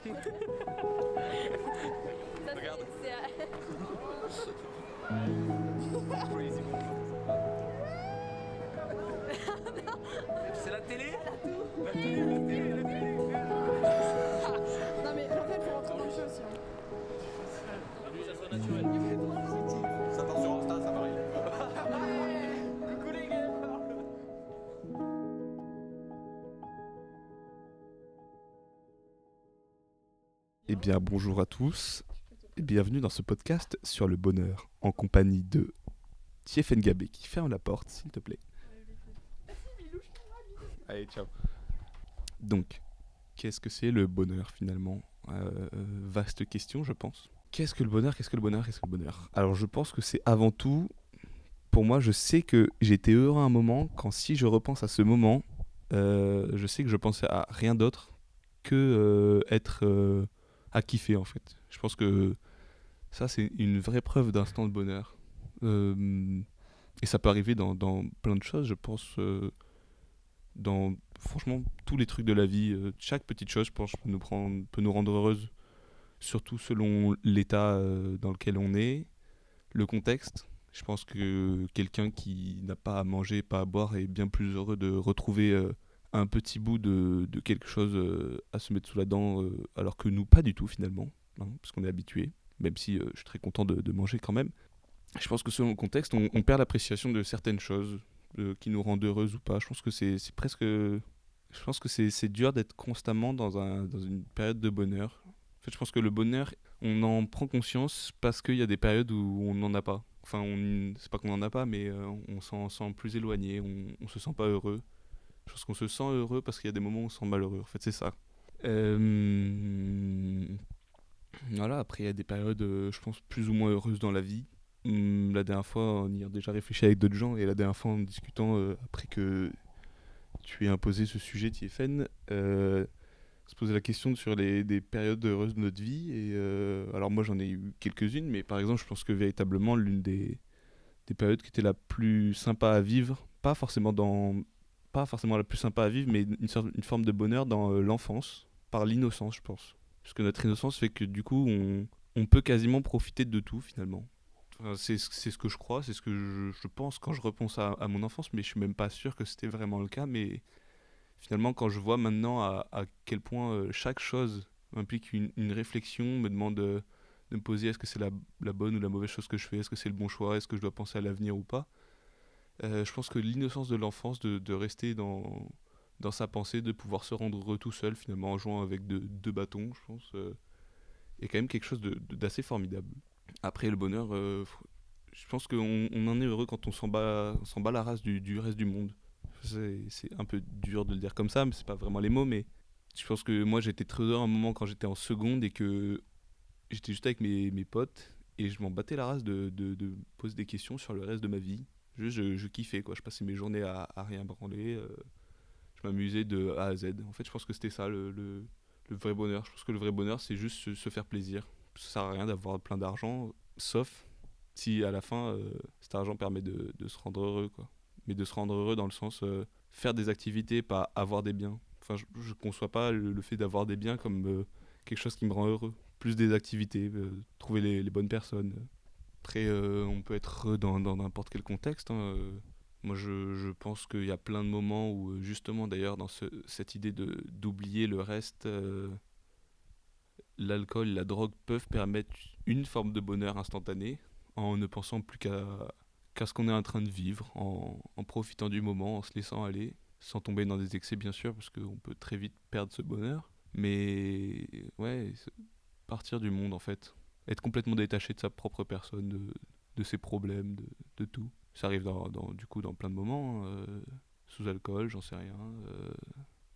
Ça, Regarde. C'est la télé. La télé. Non mais en fait faut rentrer dans le jeu aussi. Ça soit naturel. Ça part sur Insta, ça pareil. Coucou les gars. Eh bien, bonjour à tous et bienvenue dans ce podcast sur le bonheur en compagnie de Tiefen Gabé qui ferme la porte, s'il te plaît. Allez, ciao. Donc, qu'est-ce que c'est le bonheur finalement ? Vaste question, je pense. Qu'est-ce que le bonheur ? Alors, je pense que c'est avant tout, pour moi, je sais que j'étais heureux à un moment quand si je repense à ce moment, je sais que je pensais à rien d'autre que être à kiffer en fait. Je pense que ça, c'est une vraie preuve d'instant de bonheur. Et ça peut arriver dans plein de choses, je pense, dans franchement tous les trucs de la vie. Chaque petite chose, je pense, peut nous rendre heureuses, surtout selon l'état dans lequel on est, le contexte. Je pense que quelqu'un qui n'a pas à manger, pas à boire, est bien plus heureux de retrouver un petit bout de quelque chose à se mettre sous la dent, alors que nous, pas du tout finalement, hein, parce qu'on est habitué, même si je suis très content de manger quand même. Je pense que selon le contexte, on perd l'appréciation de certaines choses qui nous rendent heureuses ou pas. Je pense que c'est presque... Je pense que c'est dur d'être constamment dans une période de bonheur. En fait, je pense que le bonheur, on en prend conscience parce qu'il y a des périodes où on n'en a pas. Enfin, c'est pas qu'on n'en a pas, mais on s'en sent plus éloigné, on se sent pas heureux. Je pense qu'on se sent heureux parce qu'il y a des moments où on se sent malheureux. En fait, c'est ça. Voilà, après, il y a des périodes, je pense, plus ou moins heureuses dans la vie. La dernière fois, on y a déjà réfléchi avec d'autres gens, et la dernière fois, en discutant, après que tu aies imposé ce sujet, Tiefen, se poser la question sur des périodes heureuses de notre vie. Et alors moi, j'en ai eu quelques-unes, mais par exemple, je pense que véritablement, l'une des périodes qui était la plus sympa à vivre, pas forcément la plus sympa à vivre, mais une forme de bonheur dans l'enfance, par l'innocence, je pense. Parce que notre innocence fait que du coup, on peut quasiment profiter de tout finalement. Enfin, c'est ce que je crois, c'est ce que je pense quand je repense à mon enfance, mais je suis même pas sûr que c'était vraiment le cas. Mais finalement, quand je vois maintenant à quel point chaque chose implique une réflexion, me demande de me poser est-ce que c'est la bonne ou la mauvaise chose que je fais, est-ce que c'est le bon choix, est-ce que je dois penser à l'avenir ou pas. Je pense que l'innocence de l'enfance, de rester dans sa pensée, de pouvoir se rendre heureux tout seul finalement en jouant avec deux bâtons, je pense, est quand même quelque chose d'assez formidable. Après le bonheur, je pense qu'on en est heureux quand on s'en bat la race du reste du monde. C'est un peu dur de le dire comme ça, mais c'est pas vraiment les mots, mais je pense que moi j'étais très heureux à un moment quand j'étais en seconde et que j'étais juste avec mes potes et je m'en battais la race de poser des questions sur le reste de ma vie. Juste, je kiffais quoi, je passais mes journées à rien branler, je m'amusais de A à Z. En fait, je pense que c'était ça le vrai bonheur. Je pense que le vrai bonheur, c'est juste se faire plaisir. Ça sert à rien d'avoir plein d'argent, sauf si à la fin, cet argent permet de se rendre heureux, quoi. Mais de se rendre heureux dans le sens faire des activités, pas avoir des biens. Enfin, je conçois pas le fait d'avoir des biens comme quelque chose qui me rend heureux. Plus des activités, trouver les bonnes personnes. Après, on peut être heureux dans n'importe quel contexte, hein. Moi, je pense qu'il y a plein de moments où, justement, d'ailleurs, dans cette idée d'oublier le reste, l'alcool, la drogue peuvent permettre une forme de bonheur instantané en ne pensant plus qu'à ce qu'on est en train de vivre, en profitant du moment, en se laissant aller, sans tomber dans des excès, bien sûr, parce qu'on peut très vite perdre ce bonheur. Mais ouais, partir du monde, en fait. Être complètement détaché de sa propre personne, de ses problèmes, de tout. Ça arrive du coup dans plein de moments, hein, sous alcool, j'en sais rien,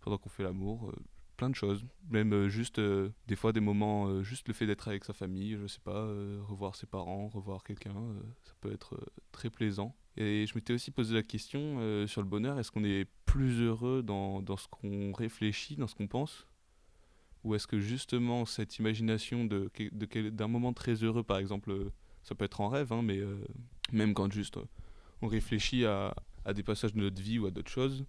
pendant qu'on fait l'amour, plein de choses. Même juste des fois des moments, juste le fait d'être avec sa famille, je sais pas, revoir ses parents, revoir quelqu'un, ça peut être très plaisant. Et je m'étais aussi posé la question sur le bonheur, est-ce qu'on est plus heureux dans ce qu'on réfléchit, dans ce qu'on pense, ou est-ce que justement cette imagination d'un moment très heureux, par exemple, ça peut être en rêve, hein, mais même quand juste on réfléchit à des passages de notre vie ou à d'autres choses,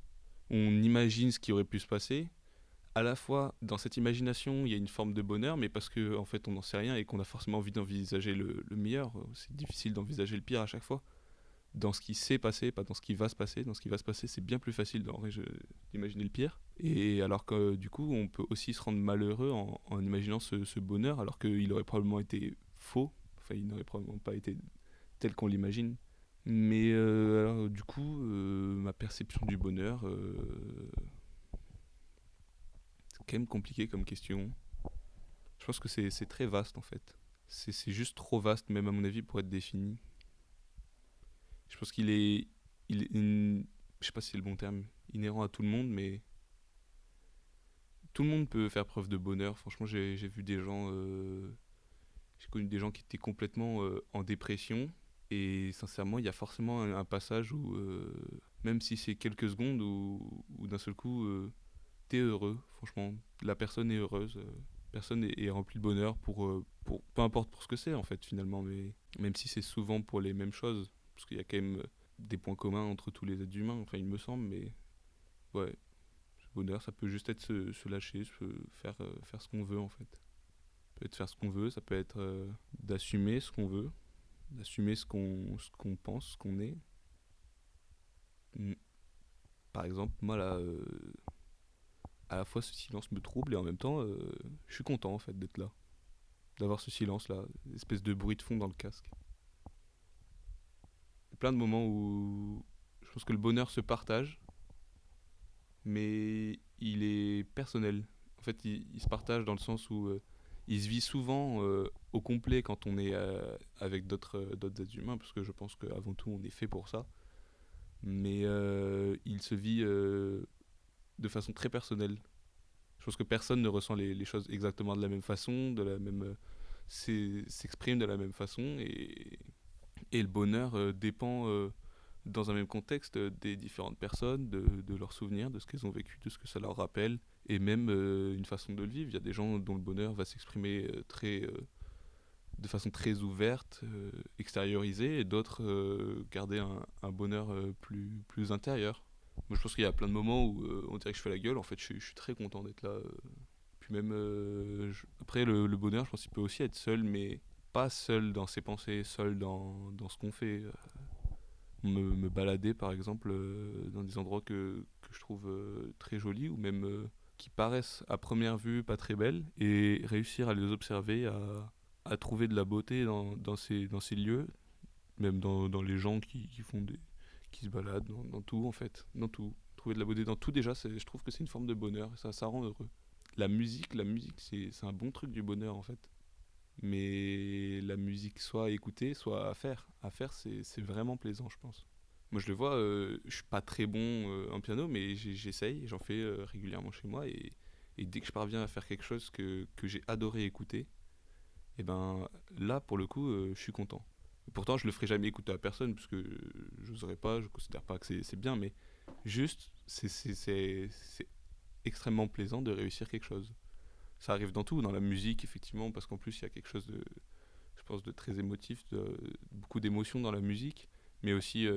on imagine ce qui aurait pu se passer, à la fois dans cette imagination, il y a une forme de bonheur, mais parce que en fait on n'en sait rien et qu'on a forcément envie d'envisager le meilleur. C'est difficile d'envisager le pire à chaque fois. Dans ce qui s'est passé, pas dans ce qui va se passer. Dans ce qui va se passer, c'est bien plus facile d'imaginer le pire. Et alors que du coup, on peut aussi se rendre malheureux en imaginant ce bonheur, alors qu'il aurait probablement été faux. Enfin, il n'aurait probablement pas été tel qu'on l'imagine. Mais alors, du coup, ma perception du bonheur, c'est quand même compliqué comme question. Je pense que c'est très vaste en fait. C'est juste trop vaste, même à mon avis, pour être défini. Je pense je sais pas si c'est le bon terme, inhérent à tout le monde, mais tout le monde peut faire preuve de bonheur. Franchement, j'ai vu des gens, j'ai connu des gens qui étaient complètement en dépression. Et sincèrement, il y a forcément un passage où, même si c'est quelques secondes, où d'un seul coup, t'es heureux. Franchement, la personne est heureuse. Personne est remplie de bonheur peu importe pour ce que c'est en fait finalement, mais même si c'est souvent pour les mêmes choses, parce qu'il y a quand même des points communs entre tous les êtres humains, enfin il me semble, mais ouais, ce bonheur ça peut juste être se lâcher, faire ce qu'on veut en fait. Ça peut être faire ce qu'on veut, ça peut être d'assumer ce qu'on veut, d'assumer ce qu'on pense, ce qu'on est. Mm. Par exemple, moi là, à la fois ce silence me trouble et en même temps, je suis content en fait d'être là, d'avoir ce silence là, espèce de bruit de fond dans le casque. Il y a plein de moments où je pense que le bonheur se partage, mais il est personnel. En fait, il se partage dans le sens où il se vit souvent au complet quand on est avec d'autres êtres humains, parce que je pense qu'avant tout on est fait pour ça. Mais il se vit de façon très personnelle. Je pense que personne ne ressent les choses exactement de la même façon, s'exprime de la même façon, et le bonheur dépend, dans un même contexte, des différentes personnes, de leurs souvenirs, de ce qu'elles ont vécu, de ce que ça leur rappelle, et même une façon de le vivre. Il y a des gens dont le bonheur va s'exprimer de façon très ouverte, extériorisée, et d'autres garder un bonheur plus intérieur. Moi, je pense qu'il y a plein de moments où on dirait que je fais la gueule. En fait, je suis très content d'être là. Puis même, après, le bonheur, je pense qu'il peut aussi être seul, mais pas seul dans ses pensées, seul dans ce qu'on fait. Me balader, par exemple, dans des endroits que je trouve très jolis, ou même qui paraissent à première vue pas très belles, et réussir à les observer, à trouver de la beauté dans ces lieux, même dans les gens qui se baladent, dans tout en fait, dans tout. Trouver de la beauté dans tout déjà, je trouve que c'est une forme de bonheur, et ça rend heureux. La musique c'est un bon truc du bonheur en fait. Mais la musique, soit à écouter, soit à faire. À faire, c'est vraiment plaisant, je pense. Moi, je le vois, je suis pas très bon en piano, mais j'essaye, j'en fais régulièrement chez moi, et dès que je parviens à faire quelque chose que j'ai adoré écouter, et ben là, pour le coup, je suis content. Et pourtant, je le ferai jamais écouter à personne, parce que je n'oserais pas, je considère pas que c'est bien, mais juste, c'est extrêmement plaisant de réussir quelque chose. Ça arrive dans tout, dans la musique, effectivement, parce qu'en plus, il y a quelque chose je pense, de très émotif, beaucoup d'émotions dans la musique, mais aussi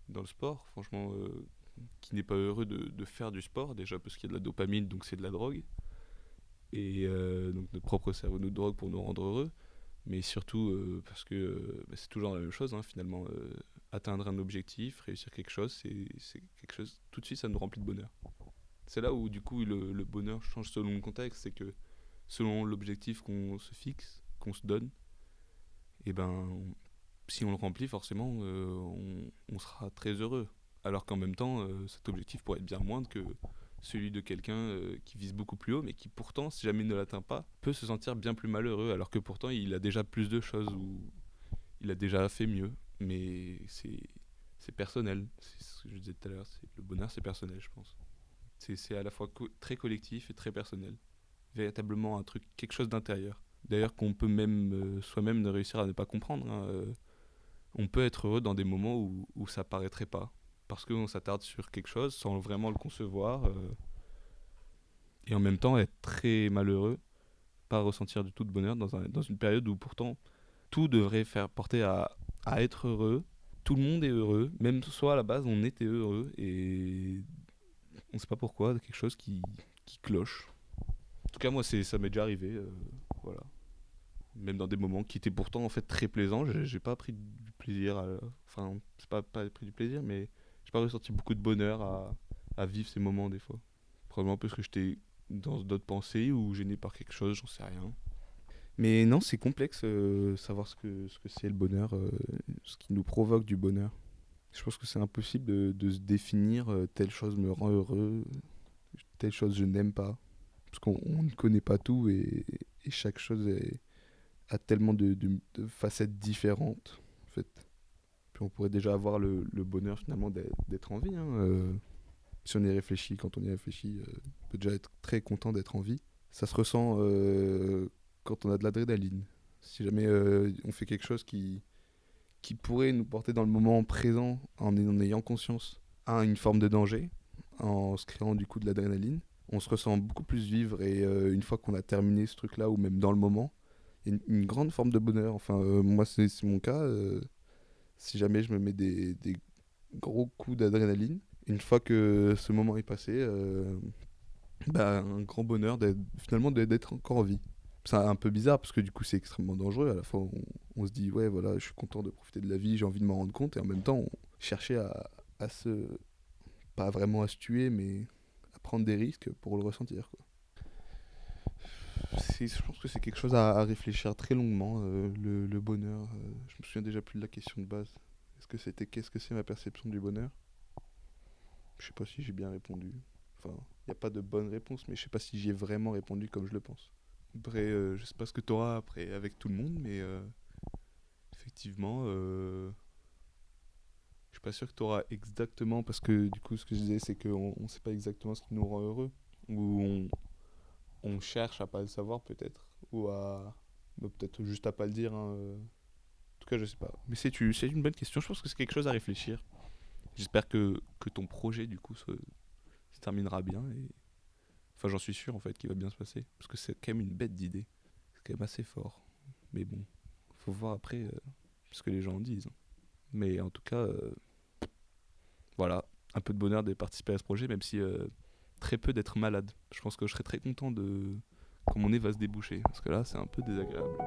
dans le sport, franchement, qui n'est pas heureux de faire du sport, déjà parce qu'il y a de la dopamine, donc c'est de la drogue, et donc notre propre cerveau nous drogue pour nous rendre heureux, mais surtout parce que c'est toujours la même chose, hein, finalement. Atteindre un objectif, réussir quelque chose, c'est quelque chose, tout de suite, ça nous remplit de bonheur. C'est là où, du coup, le bonheur change selon le contexte, c'est que selon l'objectif qu'on se fixe, qu'on se donne, et ben, si on le remplit, forcément, on sera très heureux. Alors qu'en même temps, cet objectif pourrait être bien moindre que celui de quelqu'un qui vise beaucoup plus haut, mais qui pourtant, si jamais il ne l'atteint pas, peut se sentir bien plus malheureux, alors que pourtant, il a déjà plus de choses, ou il a déjà fait mieux. Mais c'est personnel, c'est ce que je disais tout à l'heure, le bonheur c'est personnel, je pense. C'est à la fois très collectif et très personnel. Véritablement un truc, quelque chose d'intérieur. D'ailleurs qu'on peut même soi-même ne réussir à ne pas comprendre, hein. On peut être heureux dans des moments où ça paraîtrait pas. Parce qu'on s'attarde sur quelque chose sans vraiment le concevoir. Et en même temps être très malheureux, pas ressentir du tout de bonheur dans une période où pourtant tout devrait faire porter à être heureux. Tout le monde est heureux, même soit à la base on était heureux, et on sait pas pourquoi, quelque chose qui qui cloche. En tout cas, moi, ça m'est déjà arrivé. Voilà. Même dans des moments qui étaient pourtant en fait très plaisants, j'ai pas pris du plaisir. Enfin, c'est pas pris du plaisir, mais j'ai pas ressenti beaucoup de bonheur à vivre ces moments des fois. Probablement parce que j'étais dans d'autres pensées ou gêné par quelque chose, j'en sais rien. Mais non, c'est complexe savoir ce que c'est le bonheur, ce qui nous provoque du bonheur. Je pense que c'est impossible de se définir telle chose me rend heureux, telle chose je n'aime pas. Parce qu'on ne connaît pas tout et chaque chose a tellement de facettes différentes. En fait. Puis on pourrait déjà avoir le bonheur finalement d'être en vie. Hein, si on y réfléchit, quand on y réfléchit, on peut déjà être très content d'être en vie. Ça se ressent quand on a de l'adrénaline. Si jamais on fait quelque chose qui pourrait nous porter dans le moment présent en ayant conscience à une forme de danger, en se créant du coup de l'adrénaline, on se ressent beaucoup plus vivre et une fois qu'on a terminé ce truc-là ou même dans le moment, il y a une grande forme de bonheur. Enfin, moi c'est mon cas. Si jamais je me mets des gros coups d'adrénaline, une fois que ce moment est passé, bah, un grand bonheur finalement d'être encore en vie. C'est un peu bizarre parce que du coup c'est extrêmement dangereux. À la fois on se dit ouais voilà je suis content de profiter de la vie, j'ai envie de m'en rendre compte et en même temps on cherchait à se pas vraiment à se tuer mais à prendre des risques pour le ressentir quoi. Je pense que c'est quelque chose à réfléchir très longuement le bonheur. Je me souviens déjà plus de la question de base. Qu'est-ce que c'est ma perception du bonheur? Je sais pas si j'ai bien répondu. Enfin, il n'y a pas de bonne réponse, mais je sais pas si j'y ai vraiment répondu comme je le pense. Après, je sais pas ce que tu auras après avec tout le monde, mais effectivement, je suis pas sûr que tu auras exactement, parce que du coup, ce que je disais, c'est qu'on on sait pas exactement ce qui nous rend heureux, ou on cherche à pas le savoir peut-être, ou à bah, peut-être juste à pas le dire. Hein, En tout cas, je sais pas. Mais c'est une bonne question. Je pense que c'est quelque chose à réfléchir. J'espère que ton projet du coup se terminera bien et enfin j'en suis sûr en fait qu'il va bien se passer parce que c'est quand même une bête d'idée. C'est quand même assez fort. Mais bon, faut voir après ce que les gens en disent. Mais en tout cas, voilà, un peu de bonheur de participer à ce projet, même si très peu d'être malade. Je pense que je serais très content de quand mon nez va se déboucher parce que là c'est un peu désagréable.